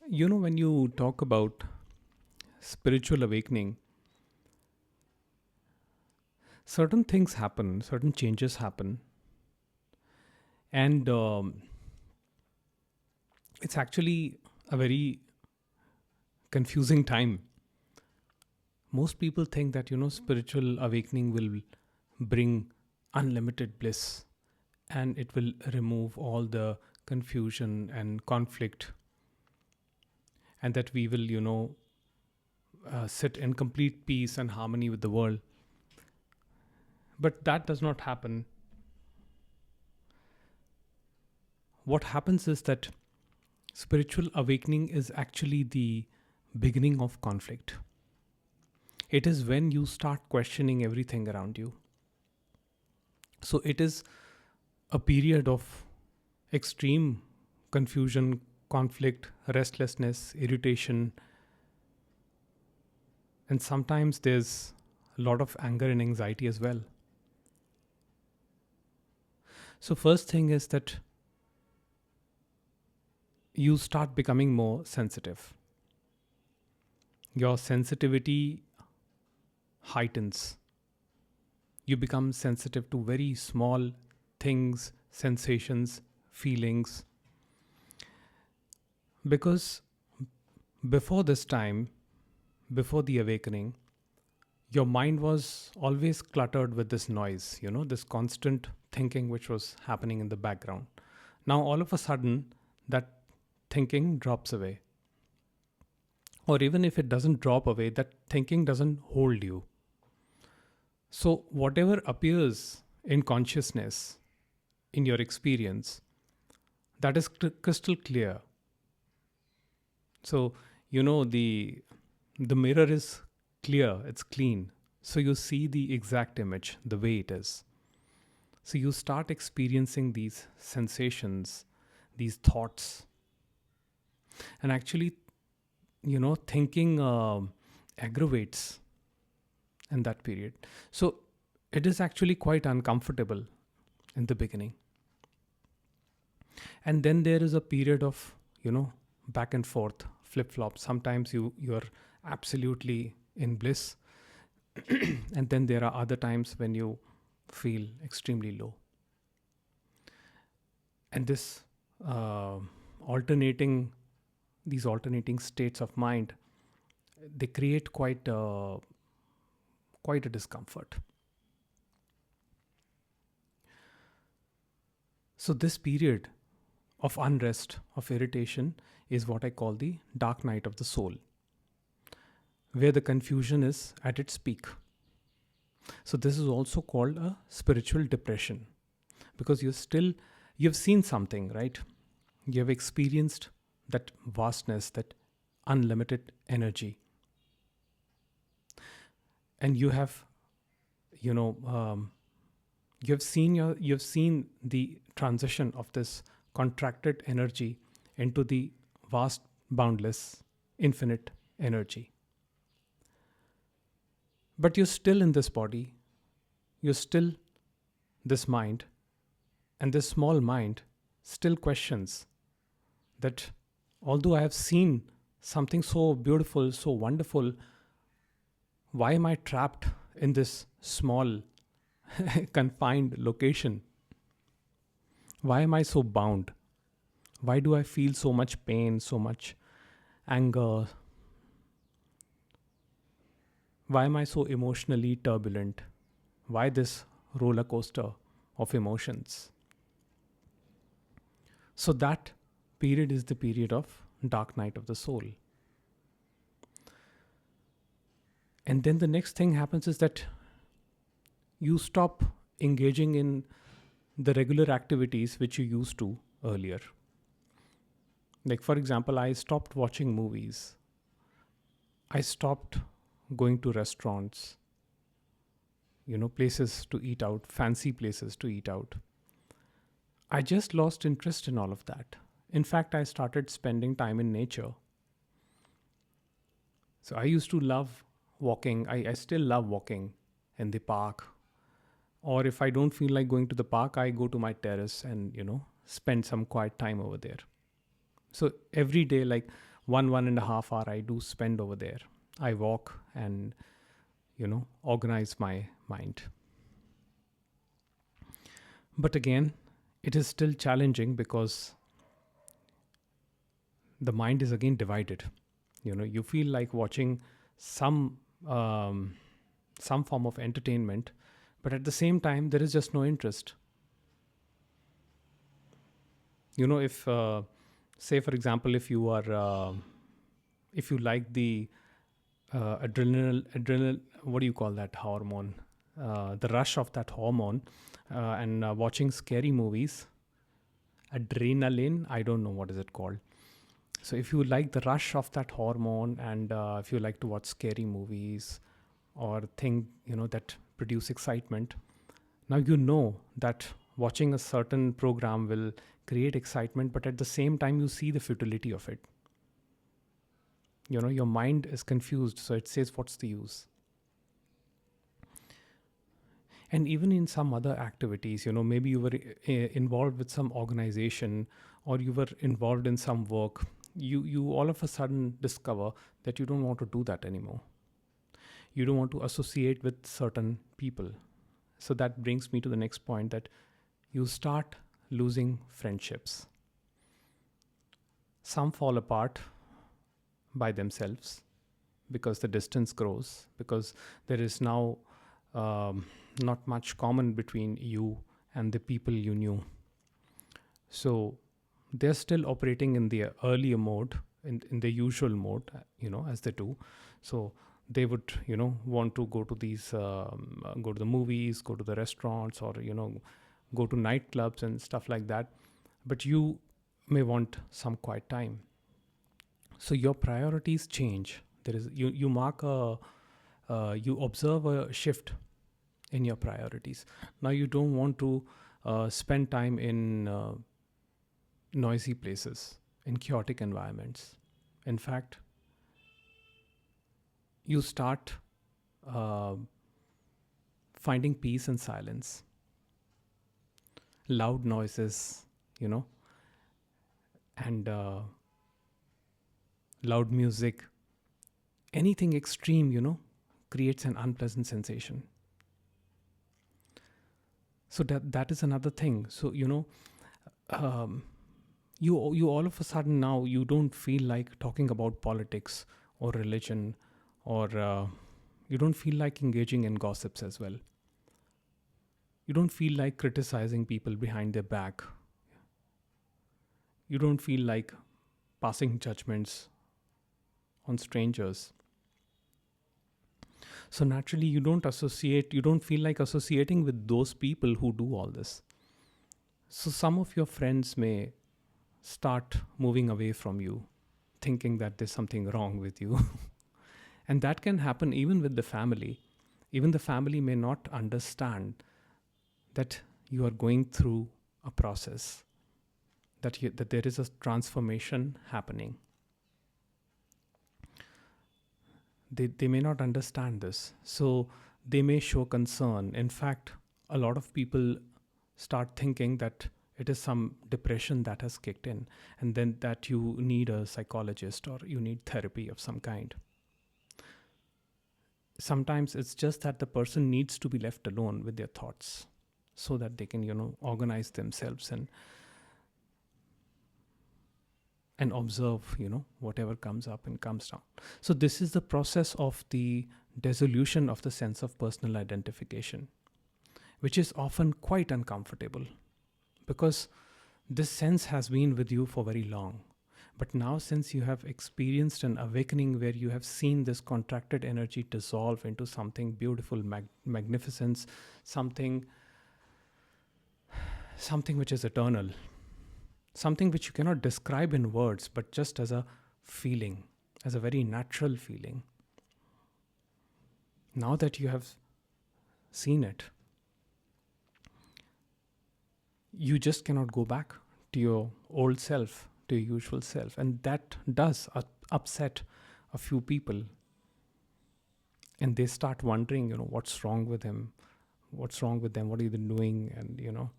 When you talk about spiritual awakening, certain things happen, certain changes happen, and it's actually a very confusing time. Most people think that, spiritual awakening will bring unlimited bliss and it will remove all the confusion and conflict, and that we will, sit in complete peace and harmony with the world. But that does not happen. What happens is that spiritual awakening is actually the beginning of conflict. It is when you start questioning everything around you. So it is a period of extreme confusion, conflict, restlessness, irritation, and sometimes there's a lot of anger and anxiety as well. So, first thing is that you start becoming more sensitive. Your sensitivity heightens. You become sensitive to very small things, sensations, feelings. Because before this time, before the awakening, your mind was always cluttered with this noise, this constant thinking which was happening in the background. Now, all of a sudden, that thinking drops away. Or even if it doesn't drop away, that thinking doesn't hold you. So, whatever appears in consciousness, in your experience, that is crystal clear. So, the mirror is clear, it's clean. So you see the exact image the way it is. So you start experiencing these sensations, these thoughts. And actually, thinking aggravates in that period. So it is actually quite uncomfortable in the beginning. And then there is a period of, back and forth, flip flop. Sometimes you're absolutely in bliss, and then there are other times when you feel extremely low. And this alternating states of mind, they create quite a discomfort. So this period of unrest, of irritation, is what I call the dark night of the soul, where the confusion is at its peak. So this is also called a spiritual depression, because you've seen something, right? You have experienced that vastness, that unlimited energy, and you have you've seen the transition of this contracted energy into the vast, boundless, infinite energy. But you're still in this body, you're still this mind, and this small mind still questions that although I have seen something so beautiful, so wonderful, why am I trapped in this small, confined location? Why am I so bound? Why do I feel so much pain, so much anger? Why am I so emotionally turbulent? Why this roller coaster of emotions? So that period is the period of dark night of the soul. And then the next thing happens is that you stop engaging in the regular activities which you used to earlier. Like, for example, I stopped watching movies. I stopped going to restaurants, places to eat out, fancy places to eat out. I just lost interest in all of that. In fact, I started spending time in nature. So I used to love walking. I still love walking in the park. Or if I don't feel like going to the park, I go to my terrace and, spend some quiet time over there. So every day, like one and a half hour I do spend over there. I walk and, organize my mind. But again, it is still challenging because the mind is again divided. You feel like watching some form of entertainment, but at the same time there is just no interest. If say for example, if you are if you like the adrenal, what do you call that hormone, the rush of that hormone, and watching scary movies, adrenaline, I don't know what is it called. So if you like the rush of that hormone, and if you like to watch scary movies or things that produce excitement, now that watching a certain program will create excitement, but at the same time you see the futility of it. Your mind is confused, so it says, what's the use? And even in some other activities, maybe you were involved with some organization, or you were involved in some work, you all of a sudden discover that you don't want to do that anymore. You don't want to associate with certain people. So that brings me to the next point, that you start losing friendships. Some fall apart by themselves because the distance grows, because there is now not much common between you and the people you knew. So they're still operating in the earlier mode, in the usual mode, as they do. So they would, want to go to these, go to the movies, go to the restaurants, or, go to nightclubs and stuff like that. But you may want some quiet time. So your priorities change. There is, you mark you observe a shift in your priorities. Now you don't want to spend time in noisy places, in chaotic environments. In fact, you start finding peace in silence. Loud noises, and loud music, anything extreme, creates an unpleasant sensation. So that is another thing. So, you all of a sudden now you don't feel like talking about politics or religion, or you don't feel like engaging in gossips as well. You don't feel like criticizing people behind their back. You don't feel like passing judgments on strangers. So naturally you don't feel like associating with those people who do all this. So some of your friends may start moving away from you, thinking that there's something wrong with you. And that can happen even with the family. Even the family may not understand that you are going through a process, that there is a transformation happening. They may not understand this. So they may show concern. In fact, a lot of people start thinking that it is some depression that has kicked in, and then that you need a psychologist or you need therapy of some kind. Sometimes it's just that the person needs to be left alone with their thoughts so that they can, organize themselves and observe, whatever comes up and comes down. So this is the process of the dissolution of the sense of personal identification, which is often quite uncomfortable because this sense has been with you for very long. But now, since you have experienced an awakening where you have seen this contracted energy dissolve into something beautiful, magnificence, something which is eternal, something which you cannot describe in words, but just as a feeling, as a very natural feeling. Now that you have seen it, you just cannot go back to your old self, to your usual self. And that does upset a few people. And they start wondering, what's wrong with him? What's wrong with them? What are they doing? And,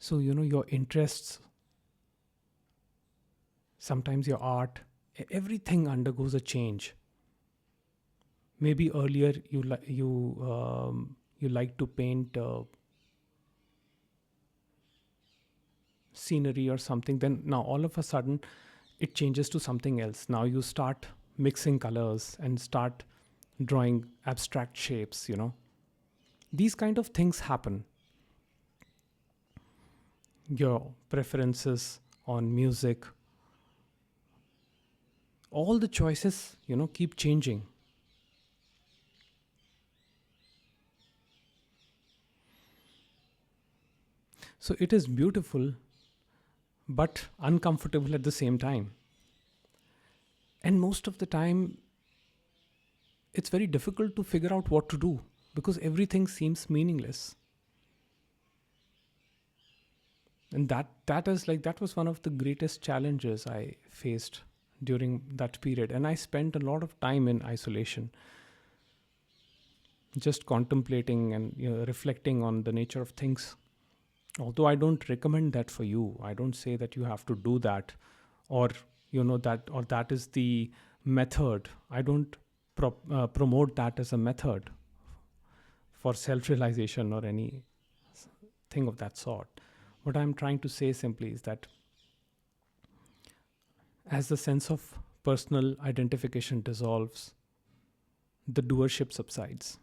So, your interests, sometimes your art, everything undergoes a change. Maybe earlier you like to paint scenery or something, then now all of a sudden it changes to something else. Now you start mixing colors and start drawing abstract shapes. These kind of things happen. Your preferences on music, all the choices, keep changing. So it is beautiful but uncomfortable at the same time. And most of the time, it's very difficult to figure out what to do because everything seems meaningless. And that was one of the greatest challenges I faced during that period. And I spent a lot of time in isolation, just contemplating and reflecting on the nature of things. Although I don't recommend that for you, I don't say that you have to do that, or that is the method. I don't promote that as a method for self-realization or any thing of that sort. What I'm trying to say simply is that as the sense of personal identification dissolves, the doership subsides.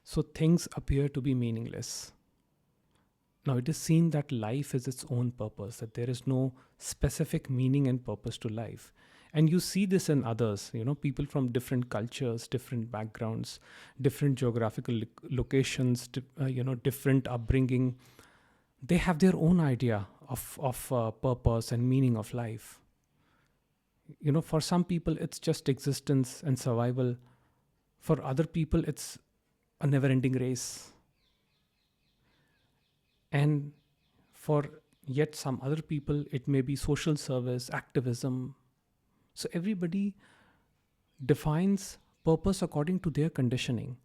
So things appear to be meaningless. Now it is seen that life is its own purpose, that there is no specific meaning and purpose to life. And you see this in others, people from different cultures, different backgrounds, different geographical locations, different upbringing. They have their own idea of purpose and meaning of life. For some people, it's just existence and survival. For other people, it's a never-ending race. And for yet some other people, it may be social service, activism. So everybody defines purpose according to their conditioning,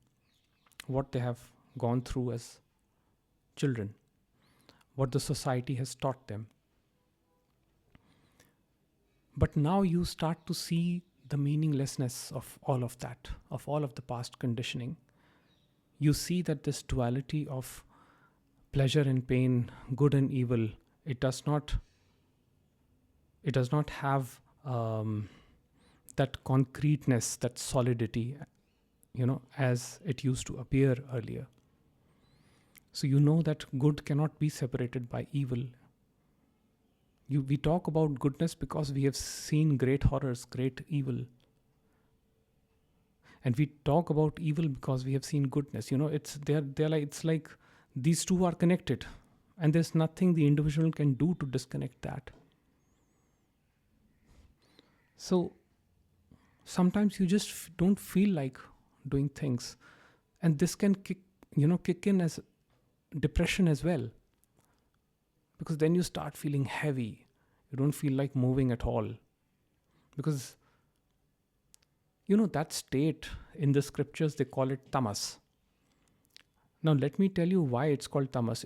what they have gone through as children, what the society has taught them. But now you start to see the meaninglessness of all of that, of all of the past conditioning. You see that this duality of pleasure and pain, good and evil, it does not have that concreteness, that solidity, as it used to appear earlier. So that good cannot be separated by evil. We talk about goodness because we have seen great horrors, great evil. And we talk about evil because we have seen goodness. It's like these two are connected, and there's nothing the individual can do to disconnect that. So sometimes you just don't feel like doing things, and this can kick in as depression as well, because then you start feeling heavy. You don't feel like moving at all, because that state in the scriptures, they call it tamas. Now let me tell you why it's called tamas.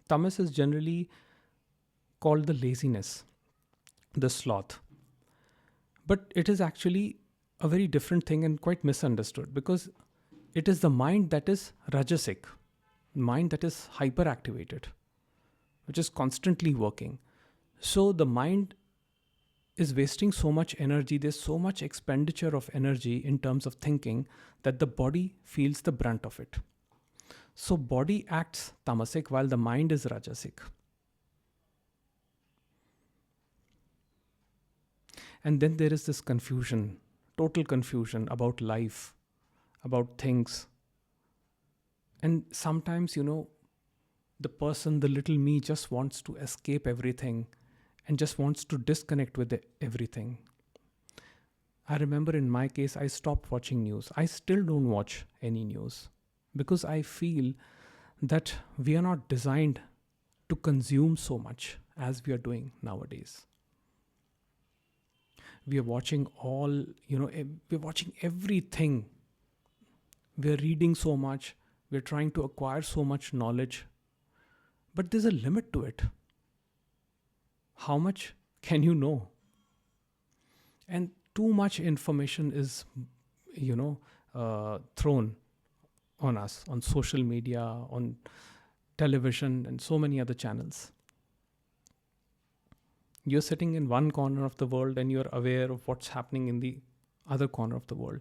Tamas is generally called the laziness, the sloth. But it is actually a very different thing and quite misunderstood, because it is the mind that is rajasic, mind that is hyperactivated, which is constantly working. So the mind is wasting so much energy, there's so much expenditure of energy in terms of thinking, that the body feels the brunt of it. So body acts tamasic while the mind is rajasic. And then there is this confusion, total confusion about life, about things. And sometimes, the person, the little me, just wants to escape everything and just wants to disconnect with everything. I remember in my case, I stopped watching news. I still don't watch any news because I feel that we are not designed to consume so much as we are doing nowadays. We are watching we're watching everything. We're reading so much. We're trying to acquire so much knowledge. But there's a limit to it. How much can you know? And too much information is, thrown on us on social media, on television, and so many other channels. You're sitting in one corner of the world and you're aware of what's happening in the other corner of the world.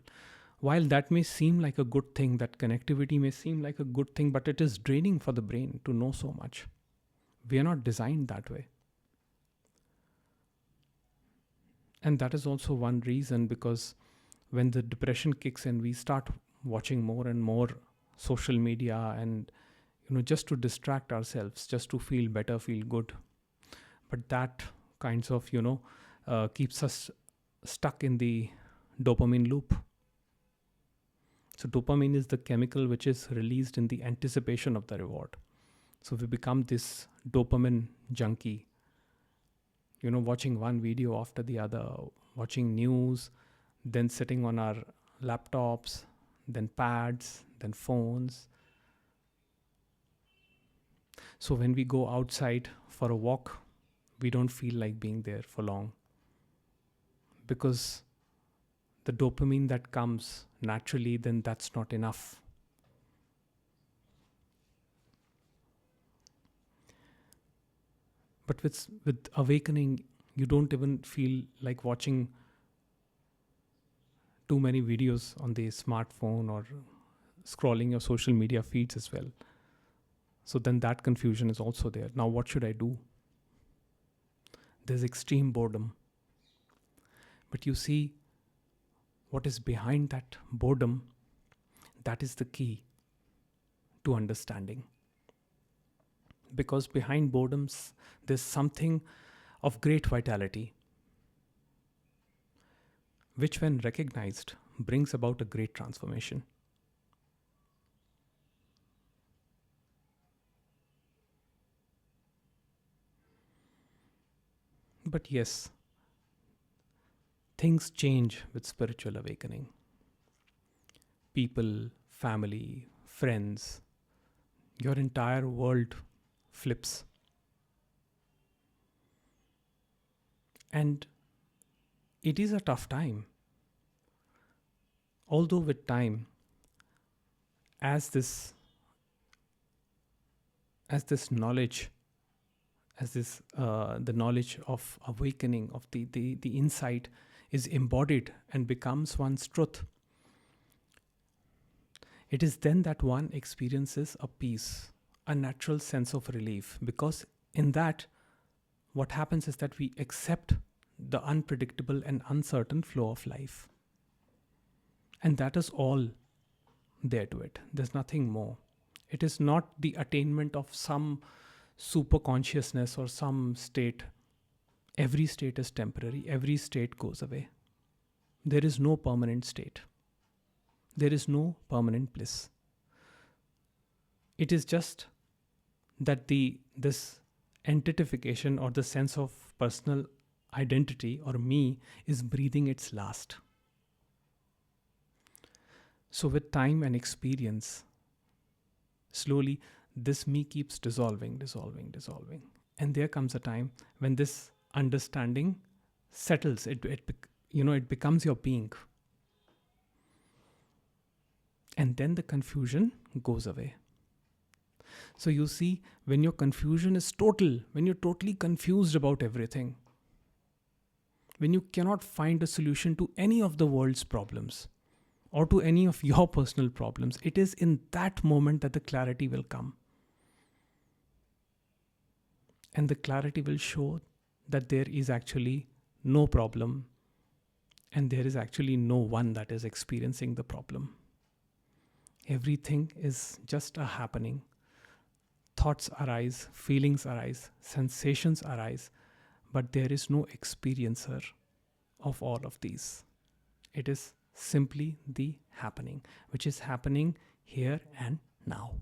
While that may seem like a good thing, that connectivity may seem like a good thing, but it is draining for the brain to know so much. We are not designed that way. And that is also one reason, because when the depression kicks in, we start watching more and more social media, and just to distract ourselves, just to feel better, feel good. But that kinds of keeps us stuck in the dopamine loop. So dopamine is the chemical which is released in the anticipation of the reward. So we become this dopamine junkie, watching one video after the other, watching news, then sitting on our laptops, then pads, then phones. So when we go outside for a walk, we don't feel like being there for long, because the dopamine that comes naturally, then that's not enough. But with awakening, you don't even feel like watching too many videos on the smartphone or scrolling your social media feeds as well. So then that confusion is also there. Now what should I do? There's extreme boredom. But you see, what is behind that boredom, that is the key to understanding. Because behind boredoms, there's something of great vitality, which when recognized, brings about a great transformation. But yes, things change with spiritual awakening. People, family, friends, your entire world flips. And it is a tough time. Although with time, as this knowledge, the knowledge of awakening, of the insight is embodied and becomes one's truth, it is then that one experiences a peace, a natural sense of relief, because in that, what happens is that we accept the unpredictable and uncertain flow of life. And that is all there to it. There's nothing more. It is not the attainment of some super consciousness or some state. Every state is temporary. Every state goes away. There is no permanent state. There is no permanent bliss. It is just that this entitification or the sense of personal identity or me is breathing its last. So with time and experience, slowly this me keeps dissolving. And there comes a time when this understanding settles. It becomes your being. And then the confusion goes away. So you see, when your confusion is total, when you're totally confused about everything, when you cannot find a solution to any of the world's problems or to any of your personal problems, it is in that moment that the clarity will come. And the clarity will show that there is actually no problem and there is actually no one that is experiencing the problem. Everything is just a happening. Thoughts arise, feelings arise, sensations arise, but there is no experiencer of all of these. It is simply the happening, which is happening here and now.